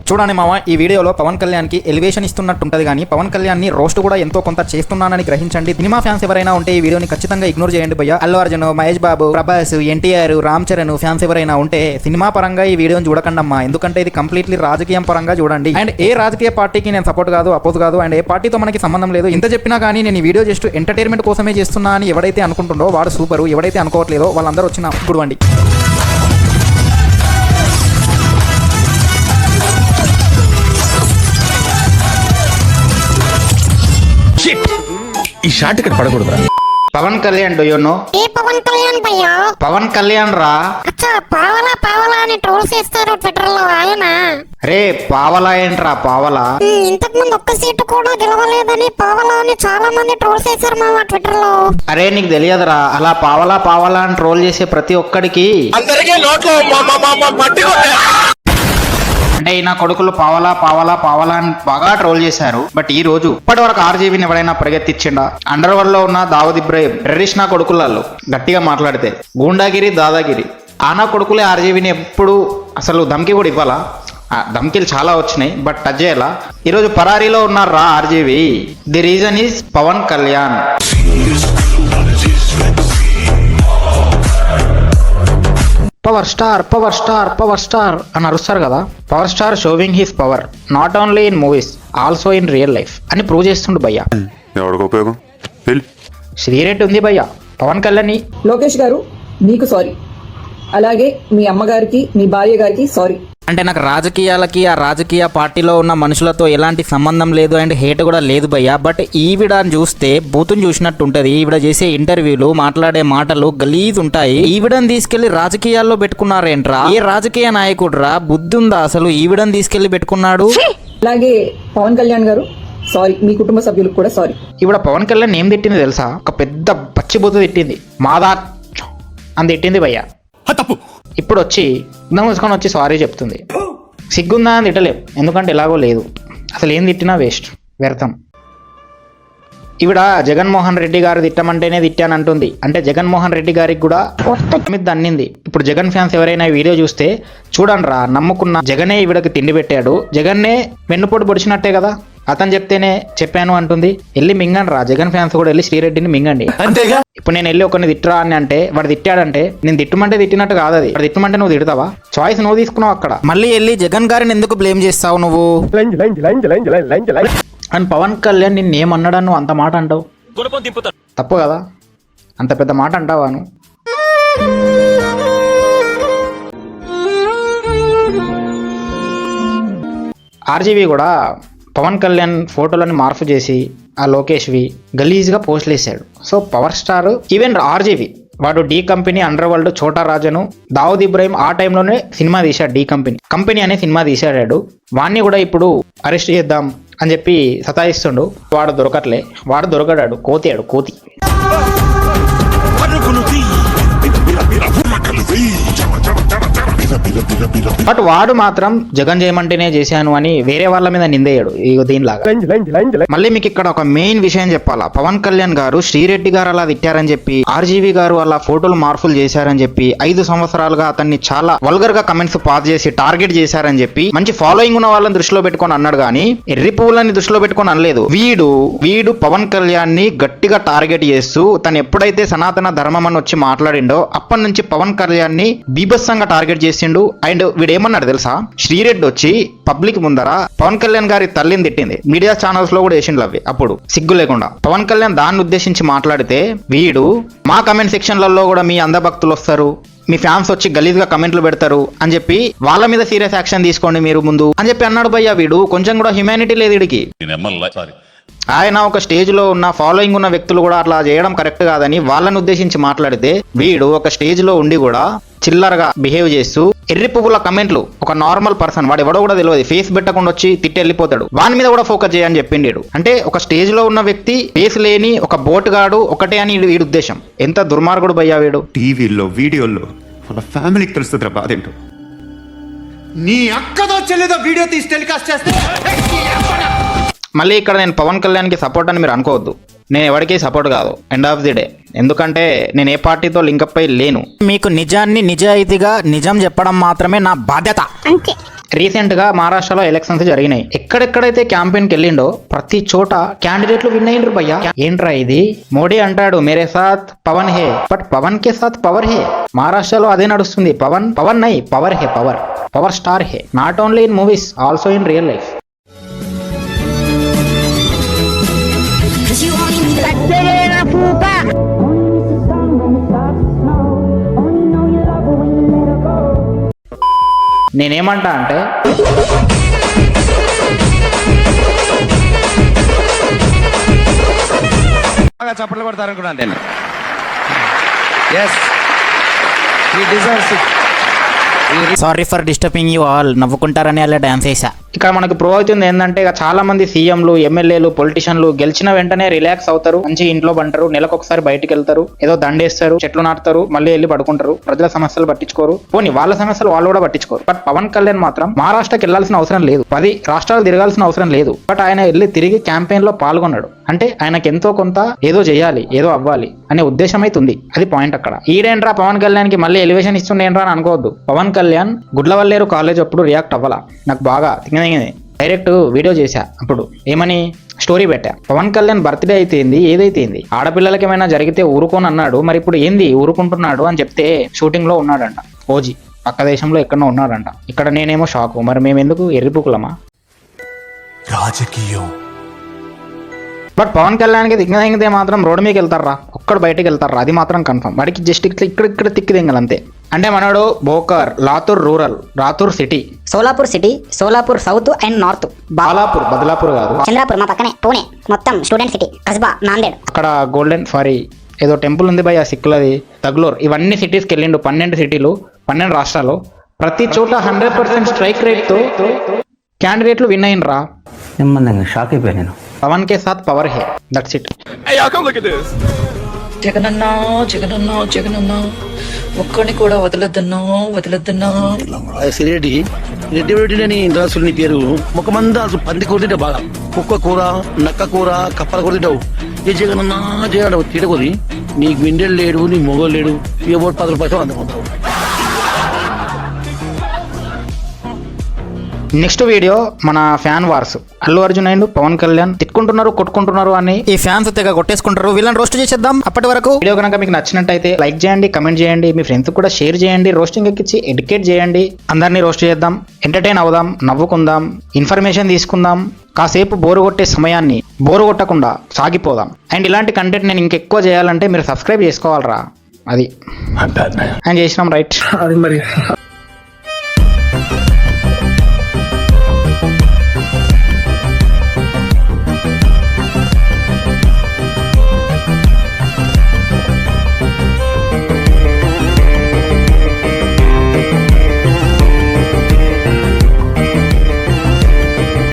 చూడండి మామ, ఈ వీడియోలో పవన్ కళ్యాణ్ కి ఎలివేషన్ ఇస్తున్నట్టుంటది కానీ పవన్ కళ్యాణ్ ని రోస్ట్ కూడా ఎంతో కొంత చేస్తున్నానని గ్రహించండి. సినిమా ఫ్యాన్స్ ఎవరైనా ఉంటే ఈ వీడియోని ఖచ్చితంగా ఇగ్నోర్ చేయండి భయ్య. అల్లు అర్జున్, మహేష్ బాబు, ప్రభాస్, ఎన్టీఆర్, రామ్ చరణ్ ఫ్యాన్స్ ఎవరైనా ఉంటే సినిమా పరంగా ఈ వీడియోని చూడకండమ్మా. ఎందుకంటే ఇది కంప్లీట్లీ రాజకీయం పరంగా చూడండి. అండ్ ఏ రాజకీయ పార్టీకి నేను సపోర్ట్ కాదు, అపోజ్ కాదు, అండ్ ఏ పార్టీతో మనకి సంబంధం లేదు. ఇంత చెప్పినా కానీ నేను ఈ వీడియో జస్ట్ ఎంటర్టైన్మెంట్ కోసమే చేస్తున్నా అని ఎవడైతే అనుకుంటుండో వాడు సూపరు, ఎవడైతే అనుకోవట్లేదో వాళ్ళందరూ వచ్చిన గుడివండి. ఈ షాట్ ఇక్కడ పడకూడదురా. Pawan Kalyan do you know? ఏ పవన్ కళ్యాణ్ భయ్యా? పవన్ కళ్యాణ్ రా. అచ్చా, పావలా పావలా అని ట్రోల్ చేస్తారు ట్విట్టర్ లో ఆయన. రే పావలా ఏంట్రా పావలా? ఇంతకు ముందు ఒక్క సీటు కూడా గెలవలేదని పావలా అని చాలా మంది ట్రోల్ చేశారు మా ట్విట్టర్ లో. అరే నీకు తెలియదురా, అలా పావలా పావలా అని ట్రోల్ చేసే ప్రతి ఒక్కడికి అంటే ఈయన కొడుకులు పావలా పావలా పావలా అని బాగా ట్రోల్ చేశారు. బట్ ఈ రోజు ఇప్పటి వరకు ఆర్జీవీని ఎవరైనా పరిగెత్తిచ్చిండా? అండర్ వరల్డ్ లో ఉన్న దావుద్ ఇబ్రాహిం టెర్రరిస్ట్ నా కొడుకులలో గట్టిగా మాట్లాడితే గూండాగిరి దాదాగిరి ఆనా కొడుకులే ఆర్జీవీని ఎప్పుడు అసలు ధమ్కి కూడా ఇవ్వాలా? ధమ్కీలు చాలా వచ్చినాయి బట్ టచ్ చేయాలా? ఈరోజు పరారీలో ఉన్నారా RGV. The reason is Pawan Kalyan. Power star power star power star అని అరుస్తారు కదా. Power star showing his power not only in movies also in real life అని ప్రూవ్ చేస్తుండు భయ్య. ఎవరికి ఉపయోగం? శ్రీరెడ్డి ఉంది భయ్య పవన్ కళ్యాణ్. లోకేష్ గారు మీకు సారీ, అలాగే మీ అమ్మగారికి మీ భార్య గారికి సారీ. అంటే నాకు రాజకీయాలకి ఆ రాజకీయ పార్టీలో ఉన్న మనుషులతో ఎలాంటి సంబంధం లేదు అండ్ హేట్ కూడా లేదు భయ్య. బట్ ఈవిడని చూస్తే బూతుని చూసినట్టు ఉంటది. ఈవిడ చేసే ఇంటర్వ్యూలు, మాట్లాడే మాటలు గలీజ్ ఉంటాయి. ఈవిడని తీసుకెళ్లి రాజకీయాల్లో పెట్టుకున్నారేంట్రా? ఏ రాజకీయ నాయకుడు రా? బుద్ధి ఉందా అసలు? ఈవిడని తీసుకెళ్లి పెట్టుకున్నాడు. అలాగే పవన్ కళ్యాణ్ గారు సారీ, మీ కుటుంబ సభ్యులకు కూడా సారీ. ఈవిడ పవన్ కళ్యాణ్ ఏం తిట్టింది తెలుసా? ఒక పెద్ద పచ్చిబూత తిట్టింది, మాదా అని తిట్టింది భయ్య. తప్పు. ఇప్పుడు వచ్చి మూసుకొని వచ్చి సారీ చెప్తుంది. సిగ్గుందా అని తిట్టలేవు, ఎందుకంటే ఎలాగో లేదు. అసలు ఏం తిట్టినా వేస్ట్, వ్యర్థం. ఈవిడ జగన్మోహన్ రెడ్డి గారు తిట్టమంటేనే తిట్టానంటుంది. అంటే జగన్మోహన్ రెడ్డి గారికి కూడా మీద అన్నింది. ఇప్పుడు జగన్ ఫ్యాన్స్ ఎవరైనా ఈ వీడియో చూస్తే చూడండి రా, నమ్ముకున్న జగనే ఈవిడకి తిండి పెట్టాడు, జగన్నే వెన్నుపోటు పొడిచినట్టే కదా, అతను చెప్తేనే చెప్పాను అంటుంది. వెళ్ళి మింగండి రా, జగన్ ఫ్యాన్స్ కూడా వెళ్ళి శ్రీరెడ్డిని మింగండి. అంతేగా. ఇప్పుడు నేను వెళ్ళి ఒకరిని తిట్టరా అని అంటే వాడు తిట్టాడంటే నేను తిట్టమంటే తిట్టినట్టు కాదు అది. వాడు తిట్టమంటే నువ్వు తిడతావా? చాయిస్ నువ్వు తీసుకున్నావు అక్కడ. మళ్ళీ వెళ్ళి జగన్ గారిని ఎందుకు బ్లేమ్ చేస్తావు నువ్వు? అండ్ పవన్ కళ్యాణ్ నిన్ను ఏమన్నాడని నువ్వు అంత మాట అంటావు? తప్పు కదా, అంత పెద్ద మాట అంటావా నువ్వు? ఆర్జీవీ కూడా పవన్ కళ్యాణ్ ఫోటోలను మార్పు చేసి ఆ లోకేష్వి గలీజ్గా పోస్టులు వేసాడు. So power star even RGV వాడు డి కంపెనీ, అండర్ వరల్డ్, చోటా రాజను, దావుద్ ఇబ్రాహిం ఆ టైంలోనే సినిమా తీశాడు. డి కంపెనీ అనే సినిమా తీశాడు. వాడిని కూడా ఇప్పుడు అరెస్ట్ చేద్దాం అని చెప్పి సతాయిస్తుండు. వాడు దొరకట్లే, వాడు దొరకడాడు, కోతియాడు కోతి. బట్ వాడు మాత్రం జగన్ చేయమంటేనే చేశాను అని వేరే వాళ్ళ మీద నిందేయాడు. ఇగో దీనిలాగా. మళ్ళీ మీకు ఇక్కడ ఒక మెయిన్ విషయం చెప్పాలా. పవన్ కళ్యాణ్ గారు శ్రీరెడ్డి గారు అలా తిట్టారని చెప్పి, ఆర్జీవీ గారు అలా ఫోటోలు మార్పులు చేశారని చెప్పి 5 సంవత్సరాలుగా అతన్ని చాలా వల్గర్ గా కమెంట్స్ పాస్ చేసి టార్గెట్ చేశారని చెప్పి మంచి ఫాలోయింగ్ ఉన్న వాళ్ళని దృష్టిలో పెట్టుకొని అన్నాడు కానీ ఎర్రి పువ్వులని దృష్టిలో పెట్టుకొని అనలేదు. వీడు పవన్ కళ్యాణ్ ని గట్టిగా టార్గెట్ చేస్తూ తను ఎప్పుడైతే సనాతన ధర్మం అని వచ్చి మాట్లాడిండో అప్పటి నుంచి పవన్ కళ్యాణ్ ని బీభత్సంగా టార్గెట్ చేసిండు. అండ్ వీడేమన్నాడు తెలుసా? శ్రీరెడ్డి వచ్చి పబ్లిక్ ముందర పవన్ కళ్యాణ్ గారి తల్లిని తిట్టింది. మీడియా ఛానల్స్ లో కూడా వేసిండు అవి. అప్పుడు సిగ్గు లేకుండా పవన్ కళ్యాణ్ దాన్ని ఉద్దేశించి మాట్లాడితే వీడు మా కమెంట్ సెక్షన్లలో కూడా మీ అందభక్తులు వస్తారు, మీ ఫ్యాన్స్ వచ్చి గలీజ్గా కమెంట్లు పెడతారు అని చెప్పి వాళ్ళ మీద సీరియస్ యాక్షన్ తీసుకోండి మీరు ముందు అని చెప్పి అన్నాడు భయ్య. వీడు కొంచెం కూడా హ్యుమానిటీ లేదు వీడికి. ఆయన ఒక స్టేజ్ లో ఉన్న ఫాలోయింగ్ ఉన్న వ్యక్తులు కూడా అట్లా చేయడం కరెక్ట్ కాదని వాళ్ళని ఉద్దేశించి మాట్లాడితే వీడు ఒక స్టేజ్ లో ఉండి కూడా చిల్లరగా బిహేవ్ చేస్తూ ఎర్రి పువ్వుల కమెంట్లు, ఒక నార్మల్ పర్సన్ వాడు ఎవడో కూడా తెలియదు, ఫేస్ పెట్టకుండా వచ్చి తిట్టి వెళ్ళిపోతాడు, వాని మీద కూడా ఫోకస్ చేయని చెప్పిండు. అంటే ఒక స్టేజ్ లో ఉన్న వ్యక్తి ఫేస్ లేని ఒక బోటుగాడు ఒకటే అని వీడి ఉద్దేశం. ఎంత దుర్మార్గుడు భయ్యా వీడు. టీవీల్లో వీడియోల్లో వాళ్ళ ఫ్యామిలీకి తెలుస్తుంది రా బాధేంటో. నీ అక్కదో చెల్లిదో వీడియో తీసి టెలికాస్ట్ చేస్తే మళ్ళీ ఇక్కడ నేను పవన్ కళ్యాణ్కి సపోర్ట్ అని మీరు అనుకోవద్దు. నేను ఎవరికి సపోర్ట్ కాదు ఎండ్ ఆఫ్ ది డే. ఎందుకంటే నేను ఏ పార్టీతో లింకప్ అయి లేను. మీకు నిజాన్ని నిజాయితీగా నిజం చెప్పడం మాత్రమే నా బాధ్యత. అంతే. రీసెంట్ గా మహారాష్ట్రలో ఎలక్షన్స్ జరిగినాయి. ఎక్కడెక్కడైతే క్యాంపెయిన్కి వెళ్ళిండో ప్రతి చోట క్యాండిడేట్లు విన్ అయ్యిండ్రు భయ్యా. ఏంట్రా ఇది? మోడీ అంటాడు మేరే సాత్ పవన్ హే, బట్ పవన్ కే సాత్ పవర్ హే. మహారాష్ట్రలో అదే నడుస్తుంది. పవన్ నై పవర్ హే, పవర్ స్టార్ హే. Not only in movies, also in real life. నేనేమంటా అంటే చప్పట్లు కొడతారనుకున్నాను నేను. Yes, he deserves it. Sorry for disturbing you all. నవ్వుకుంటారని అలా డాన్స్ చేశా. ఇక్కడ మనకు ప్రూవ్ అవుతుంది ఏంటంటే ఇక చాలా మంది సీఎంలు, ఎమ్మెల్యేలు, పొలిటీషియన్లు గెలిచిన వెంటనే రిలాక్స్ అవుతారు, మంచి ఇంట్లో పంటారు, నెలకొకసారి బయటికి వెళ్తారు, ఏదో దండేస్తారు, చెట్లు నాటుతారు, మళ్ళీ వెళ్ళి పడుకుంటారు, ప్రజల సమస్యలు పట్టించుకోరు. పోనీ వాళ్ళ సమస్యలు వాళ్ళు కూడా పట్టించుకోరు. బట్ పవన్ కళ్యాణ్ మాత్రం మహారాష్ట్రకి వెళ్లాల్సిన అవసరం లేదు, 10 రాష్ట్రాలు తిరగాల్సిన అవసరం లేదు. బట్ ఆయన వెళ్ళి తిరిగి క్యాంపెయిన్ లో పాల్గొన్నాడు అంటే ఆయనకి ఎంతో కొంత ఏదో చేయాలి, ఏదో అవ్వాలి అనే ఉద్దేశం అయితే ఉంది. అది పాయింట్ అక్కడ. ఈడేంట్రా పవన్ కళ్యాణ్ కి మళ్ళీ ఎలివేషన్ ఇస్తుండేంట్రా అని అనుకోవద్దు. పవన్ కళ్యాణ్ గుడ్లవల్లేరు కాలేజ్ అప్పుడు రియాక్ట్ అవ్వాలా, నాకు బాగా తినదింది. డైరెక్ట్ వీడియో చేశా. అప్పుడు ఏమని స్టోరీ పెట్టా, పవన్ కళ్యాణ్ బర్త్డే అయితేంది ఏదైతేంది, ఆడపిల్లలకి ఏమైనా జరిగితే ఊరుకోని అన్నాడు, మరి ఇప్పుడు ఏంది ఊరుకుంటున్నాడు అని చెప్తే షూటింగ్ లో ఉన్నాడంట. ఓజీ పక్క దేశంలో ఎక్కడో ఉన్నాడంట. ఇక్కడ నేనేమో షాకు, మరి మేము ఎందుకు ఎర్రిపుకులమా? రాజకీయం. బట్ పవన్ కళ్యాణ్కి దిగ్గదింగితే మాత్రం రోడ్డు మీకు వెళ్తారా, ఒక్కడు బయటకు వెళ్తారా, అది మాత్రం కన్ఫర్మ్. వాడికి జస్ట్ ఇక్కడ తిక్కిదింగలు అంతే. అంటే మనోడు Bhokar, Latur rural, Ratur city, Solapur city, Solapur south and north, Balapur, Badlapur కాదు, చంద్రాపూర్ మా పక్కనే, పూణే మొత్తం స్టూడెంట్ సిటీ, కస్బా, నాందేడ్. అక్కడ గోల్డెన్ ఫారీ ఏదో టెంపుల్ ఉంది భయ సిక్కులది, తగ్లోర్. ఇవన్నీ సిటీస్కి వెళ్ళిండు. 12 సిటీలు, 12 రాష్ట్రాలు. ప్రతి చోట 100% స్ట్రైక్ రేట్తో క్యాండిడేట్లు విన్ అయినరా. షాక్ అయిపోయా నేను. పవన్ కే సాత్ పవర్ హే, దట్స్ ఇట్. జగనన్నా జగనన్నా జగనన్నా ఒక్కడిని కూడా వదలొద్దన్నా. రెడ్డి రెడ్డి అని రాసులు నీ పేరు ముఖమందా అసలు పంది కూర తింటే బాగా, కుక్క కూర, నక్క కూర, కప్పల కూర తింటావు. ఏ జగనన్నా చేయడం తినకూరి. నీకు మిండెలు లేడు, నీ మొగలు లేడు, ఏ 10 రూపాయలు అందుకుంటావు. నెక్స్ట్ వీడియో మన fan wars. Allu Arjun and Pawan Kalyan తిట్టుకుంటున్నారు, కొట్టుకుంటున్నారు అని ఈ ఫ్యాన్స్ తెగ కొట్టేసుకుంటారు. వీళ్ళని రోస్ట్ చేసేద్దాం. అప్పటి వరకు వీడియో కనుక మీకు నచ్చినట్టయితే లైక్ చేయండి, కమెంట్ చేయండి, మీ ఫ్రెండ్స్ కూడా షేర్ చేయండి, రోస్టింగ్ ఎక్కించి ఎడ్యుకేట్ చేయండి. అందరినీ రోస్ట్ చేద్దాం, ఎంటర్టైన్ అవుదాం, నవ్వుకుందాం, ఇన్ఫర్మేషన్ తీసుకుందాం, కాసేపు బోరు కొట్టే సమయాన్ని బోరు కొట్టకుండా సాగిపోదాం. అండ్ ఇలాంటి కంటెంట్ నేను ఇంకెక్కువ చేయాలంటే మీరు సబ్స్క్రైబ్ చేసుకోవాలరా. అది ఆయన చేసినాం రైట్. అది మరి